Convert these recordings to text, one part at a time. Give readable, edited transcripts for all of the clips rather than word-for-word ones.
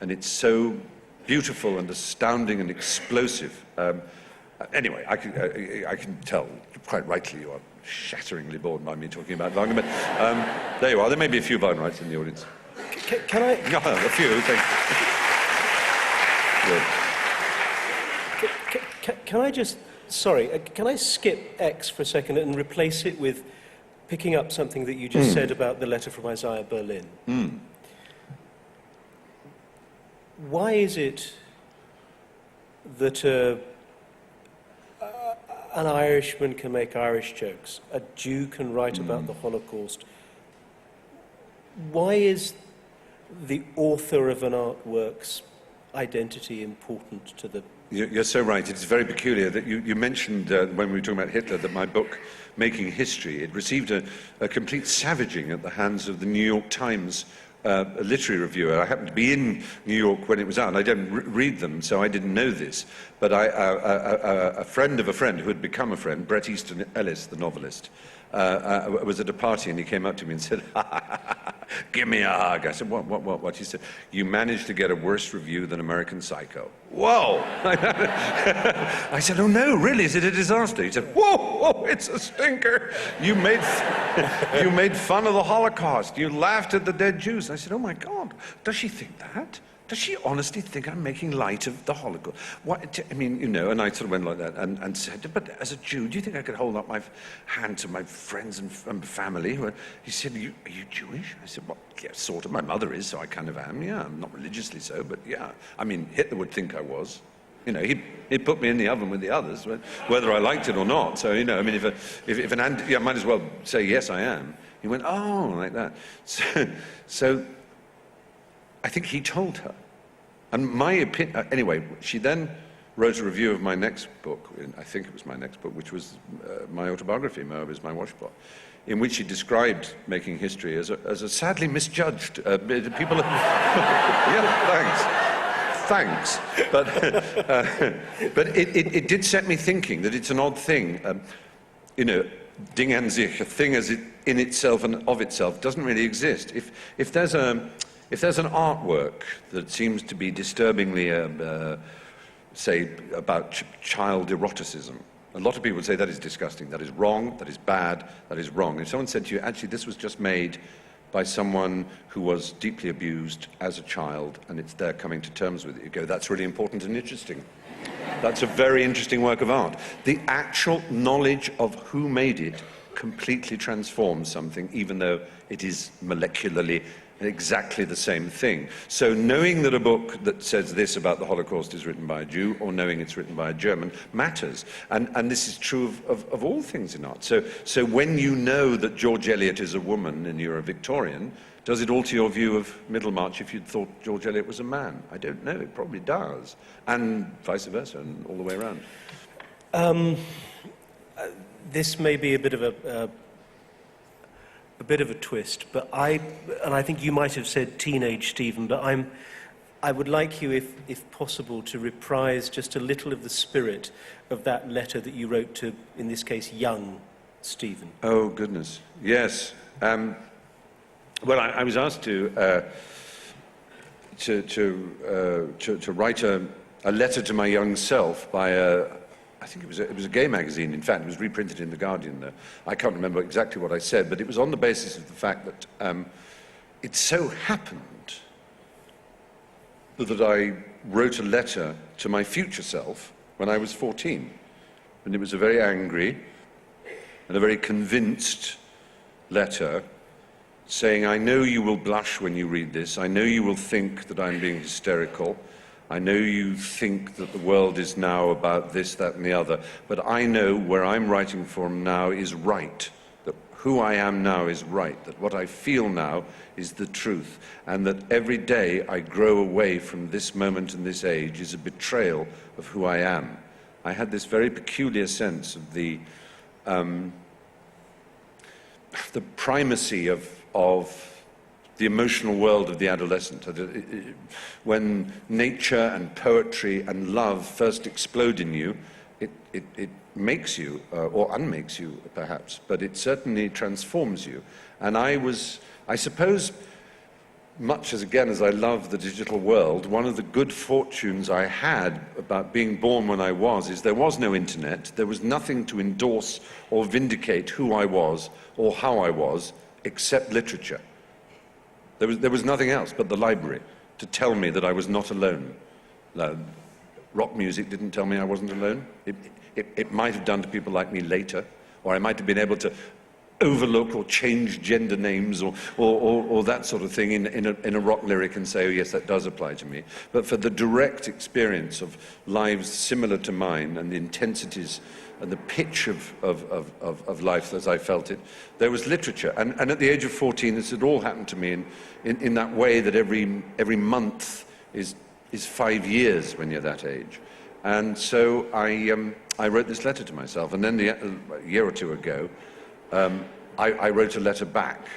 and it's so beautiful and astounding and explosive. Anyway, I can tell, quite rightly, you are shatteringly bored by me talking about Wagner, but there you are. There may be a few Wagnerites in the audience. Can I? No, a few, thank you. Can I just, sorry, can I skip X for a second and replace it with picking up something that you just said about the letter from Isaiah Berlin? Why is it that an Irishman can make Irish jokes, a Jew can write about the Holocaust? Why is the author of an artwork's identity important to the... You're so right. It's very peculiar that you mentioned when we were talking about Hitler that my book, Making History, it received a complete savaging at the hands of the New York Times a literary reviewer. I happened to be in New York when it was out, and I don't read them, so I didn't know this. But a friend of a friend who had become a friend, Bret Easton Ellis, the novelist, was at a party, and he came up to me and said, "Give me a hug." I said, what? He said, "You managed to get a worse review than American Psycho." Whoa! I said, "Oh no, really? Is it a disaster?" He said, whoa, it's a stinker. You made fun of the Holocaust. You laughed at the dead Jews. I said, "Oh my God, does she think that? Does she honestly think I'm making light of the Holocaust?" What, I mean, you know, and I sort of went like that and said, "But as a Jew, do you think I could hold up my hand to my friends and family?" He said, "Are you Jewish?" I said, "Well, yeah, sort of. My mother is, so I kind of am, yeah. I'm not religiously so, but yeah. I mean, Hitler would think I was. You know, he'd put me in the oven with the others, whether I liked it or not. So, you know, I mean, if I might as well say, yes, I am." He went, "Oh," like that. So I think he told her. And my opinion, anyway, she then wrote a review of my next book, I think it was my next book, which was my autobiography, Moab is my washpot, in which she described Making History as a sadly misjudged, people are, yeah, thanks. But it did set me thinking that it's an odd thing, you know, Ding an sich, a thing as it in itself and of itself doesn't really exist. If there's an artwork that seems to be disturbingly, say, about child eroticism, a lot of people would say that is disgusting, that is wrong, that is bad, that is wrong. If someone said to you, actually, this was just made by someone who was deeply abused as a child, and it's there coming to terms with it, you go, that's really important and interesting. That's a very interesting work of art. The actual knowledge of who made it completely transforms something, even though it is molecularly exactly the same thing. So knowing that a book that says this about the Holocaust is written by a Jew, or knowing it's written by a German, matters. And this is true of all things in art. So when you know that George Eliot is a woman and you're a Victorian, does it alter your view of Middlemarch if you'd thought George Eliot was a man? I don't know, it probably does. And vice versa, and all the way around. This may be a bit of a twist, but I think you might have said teenage Stephen, but I would like you, if possible, to reprise just a little of the spirit of that letter that you wrote to, in this case, young Stephen. Oh, goodness. Yes. Well, I was asked to write a letter to my young self by I think it was a gay magazine. In fact, it was reprinted in The Guardian, though. I can't remember exactly what I said, but it was on the basis of the fact that it so happened that I wrote a letter to my future self when I was 14. And it was a very angry and a very convinced letter saying, "I know you will blush when you read this. I know you will think that I'm being hysterical. I know you think that the world is now about this, that, and the other, but I know where I'm writing from now is right, that who I am now is right, that what I feel now is the truth, and that every day I grow away from this moment and this age is a betrayal of who I am." I had this very peculiar sense of the primacy of the emotional world of the adolescent. When nature and poetry and love first explode in you, it makes you, or unmakes you perhaps, but it certainly transforms you. And I suppose, much as, again, as I love the digital world, one of the good fortunes I had about being born when I was is there was no internet, there was nothing to endorse or vindicate who I was or how I was, except literature. There was nothing else but the library to tell me that I was not alone. Rock music didn't tell me I wasn't alone. It might have done to people like me later, or I might have been able to overlook or change gender names or that sort of thing in a rock lyric and say, oh yes, that does apply to me. But for the direct experience of lives similar to mine and the intensities and the pitch of life as I felt it, there was literature. And at the age of 14, this had all happened to me in that way that every month is 5 years when you're that age. And so I wrote this letter to myself. And then a year or two ago, I wrote a letter back.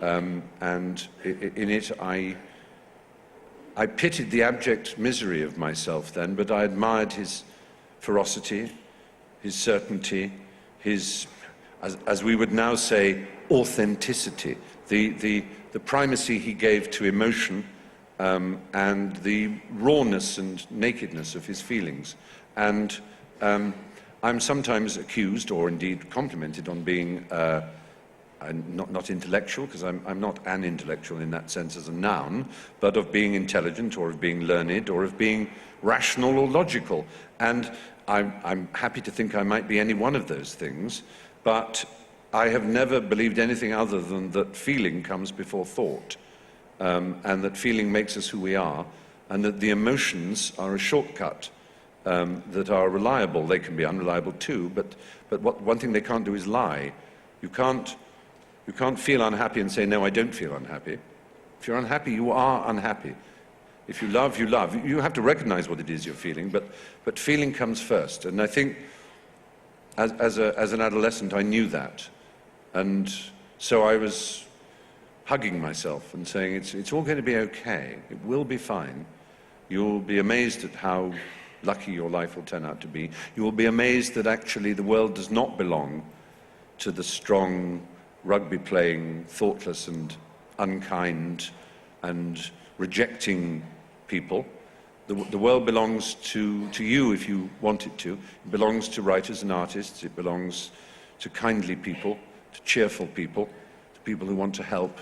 And in it, I pitied the abject misery of myself then, but I admired his ferocity, his certainty, his, as we would now say, authenticity, the primacy he gave to emotion, and the rawness and nakedness of his feelings. And I'm sometimes accused, or indeed complimented, on being not intellectual, because I'm not an intellectual in that sense as a noun, but of being intelligent, or of being learned, or of being rational or logical. And I'm happy to think I might be any one of those things, but I have never believed anything other than that feeling comes before thought, and that feeling makes us who we are, and that the emotions are a shortcut that are reliable. They can be unreliable too, but one thing they can't do is lie. You can't feel unhappy and say, no, I don't feel unhappy. If you're unhappy, you are unhappy. If you love, you love. You have to recognize what it is you're feeling, but feeling comes first. And I think as an adolescent, I knew that. And so I was hugging myself and saying, it's all going to be okay. It will be fine. You'll be amazed at how lucky your life will turn out to be. You will be amazed that actually the world does not belong to the strong, rugby-playing, thoughtless and unkind and rejecting people. The world belongs to you if you want it to. It belongs to writers and artists. It belongs to kindly people, to cheerful people, to people who want to help.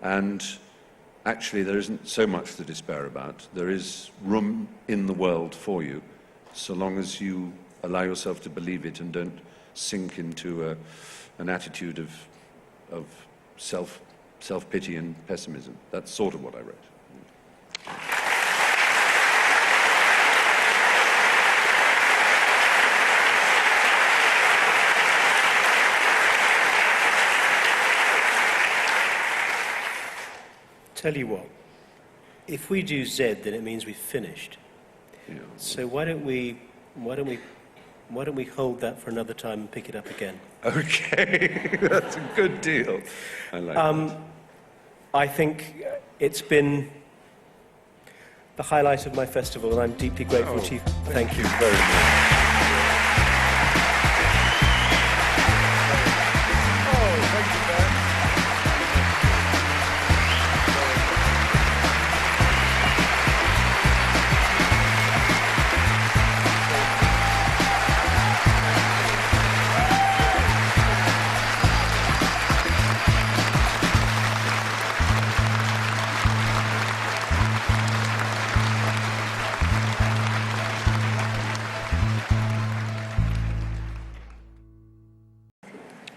And actually there isn't so much to despair about. There is room in the world for you, so long as you allow yourself to believe it and don't sink into an attitude of self-pity and pessimism. That's sort of what I wrote. Tell you what, if we do Z, then it means we've finished. Yeah. So why don't we hold that for another time and pick it up again? Okay, that's a good deal. I like that. I think it's been the highlight of my festival, and I'm deeply grateful to you. Thank you very much.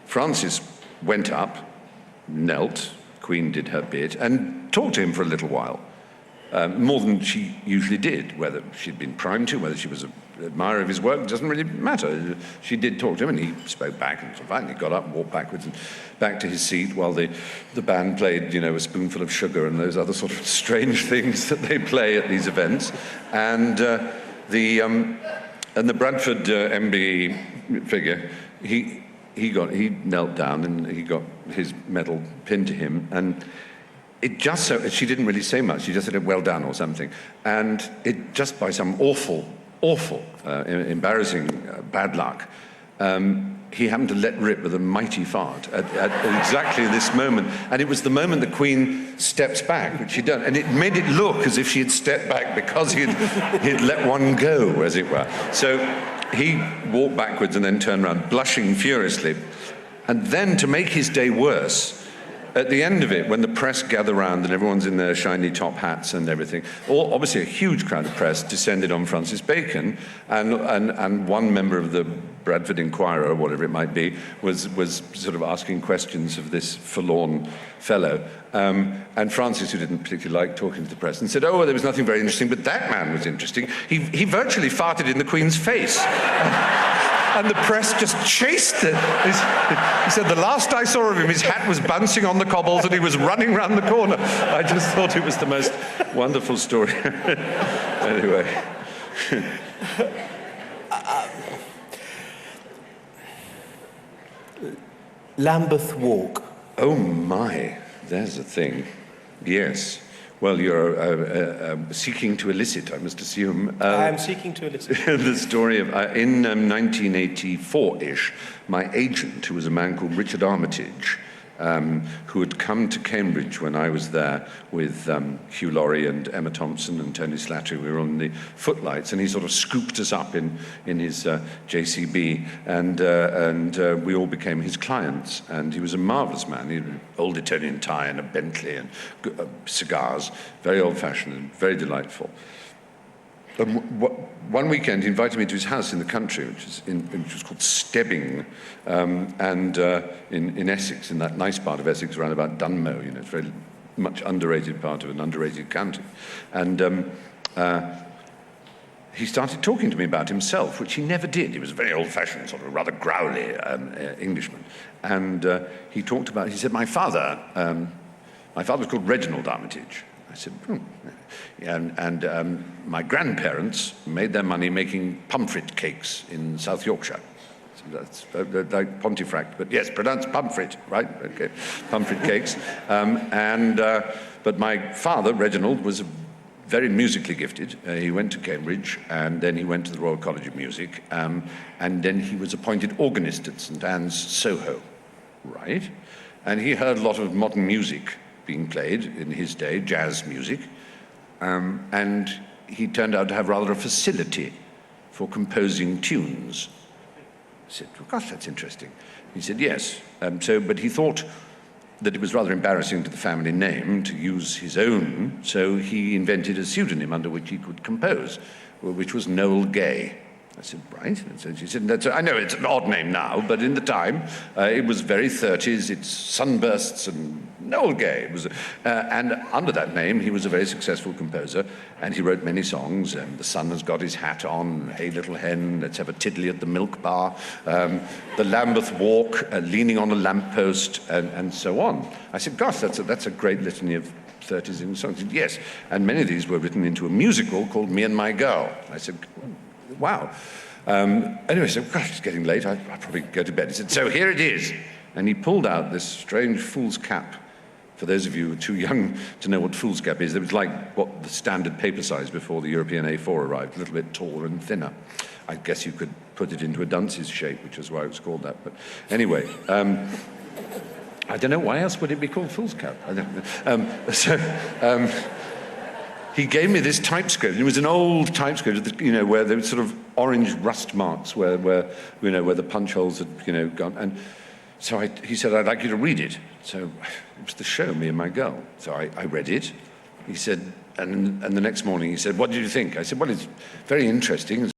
Francis went up, knelt, Queen did her bit, and talked to him for a little while, more than she usually did. Whether she'd been primed to, whether she was an admirer of his work, doesn't really matter. She did talk to him, and he spoke back, and finally got up and walked backwards and back to his seat while the band played, a spoonful of sugar and those other sort of strange things that they play at these events. And the Bradford MBE figure, he knelt down and he got his medal pinned to him, and it just so, she didn't really say much, she just said, well done or something, and it just by some awful, embarrassing bad luck, he happened to let rip with a mighty fart at exactly this moment. And it was the moment the Queen steps back, which she'd done. And it made it look as if she had stepped back because he'd let one go, as it were. So he walked backwards and then turned around, blushing furiously. And then, to make his day worse, at the end of it, when the press gather round and everyone's in their shiny top hats and everything, obviously a huge crowd of press descended on Francis Bacon, and one member of the Bradford Inquirer, or whatever it might be, was sort of asking questions of this forlorn fellow. And Francis, who didn't particularly like talking to the press, and said, oh, well, there was nothing very interesting, but that man was interesting. He virtually farted in the Queen's face. And the press just chased it. He said, the last I saw of him, his hat was bouncing on the cobbles and he was running round the corner. I just thought it was the most wonderful story. Anyway. Lambeth Walk. Oh my, there's a thing. Yes. Well, you're seeking to elicit, I must assume. I'm seeking to elicit. The story of, in 1984-ish, my agent, who was a man called Richard Armitage, who had come to Cambridge when I was there with Hugh Laurie and Emma Thompson and Tony Slattery. We were on the Footlights, and he sort of scooped us up in his JCB, and we all became his clients. And he was a marvellous man. He had an old Etonian tie and a Bentley and cigars, very old-fashioned and very delightful. One weekend, he invited me to his house in the country, which was called Stebbing, in Essex, in that nice part of Essex around about Dunmow. You know, it's a very much underrated part of an underrated county. And he started talking to me about himself, which he never did. He was a very old-fashioned, sort of rather growly Englishman. And he said, my father was called Reginald Armitage. I said, and my grandparents made their money making pomfret cakes in South Yorkshire. So that's like Pontefract, but yes, pronounced pomfret, right? Okay, pomfret cakes. But my father, Reginald, was very musically gifted. He went to Cambridge, and then he went to the Royal College of Music, and then he was appointed organist at St Anne's, Soho, right? And he heard a lot of modern music being played in his day, jazz music, and he turned out to have rather a facility for composing tunes. I said, well, gosh, that's interesting. He said, yes. But he thought that it was rather embarrassing to the family name to use his own, so he invented a pseudonym under which he could compose, which was Noel Gay. I said, right. And so she said, I know it's an odd name now, but in the time, it was very 30s, it's sunbursts and Noel Gay. It was, and under that name, he was a very successful composer, and he wrote many songs. The Sun Has Got His Hat On, Hey Little Hen, Let's Have a Tiddly at the Milk Bar, The Lambeth Walk, Leaning on a Lamppost, and so on. I said, gosh, that's a great litany of 30s English songs. He said, yes, and many of these were written into a musical called Me and My Girl. I said, wow. Anyway, so gosh, it's getting late. I'll probably go to bed. He said, so here it is. And he pulled out this strange fool's cap. For those of you who are too young to know what fool's cap is, it was like what the standard paper size before the European A4 arrived, a little bit taller and thinner. I guess you could put it into a dunce's shape, which is why it was called that. But anyway, I don't know, why else would it be called fool's cap? I don't know. He gave me this typescript. It was an old typescript, you know, where there were sort of orange rust marks where the punch holes had, gone. And so he said, I'd like you to read it. So it was the show, Me and My Girl. So I read it. He said, and the next morning he said, what did you think? I said, well, it's very interesting.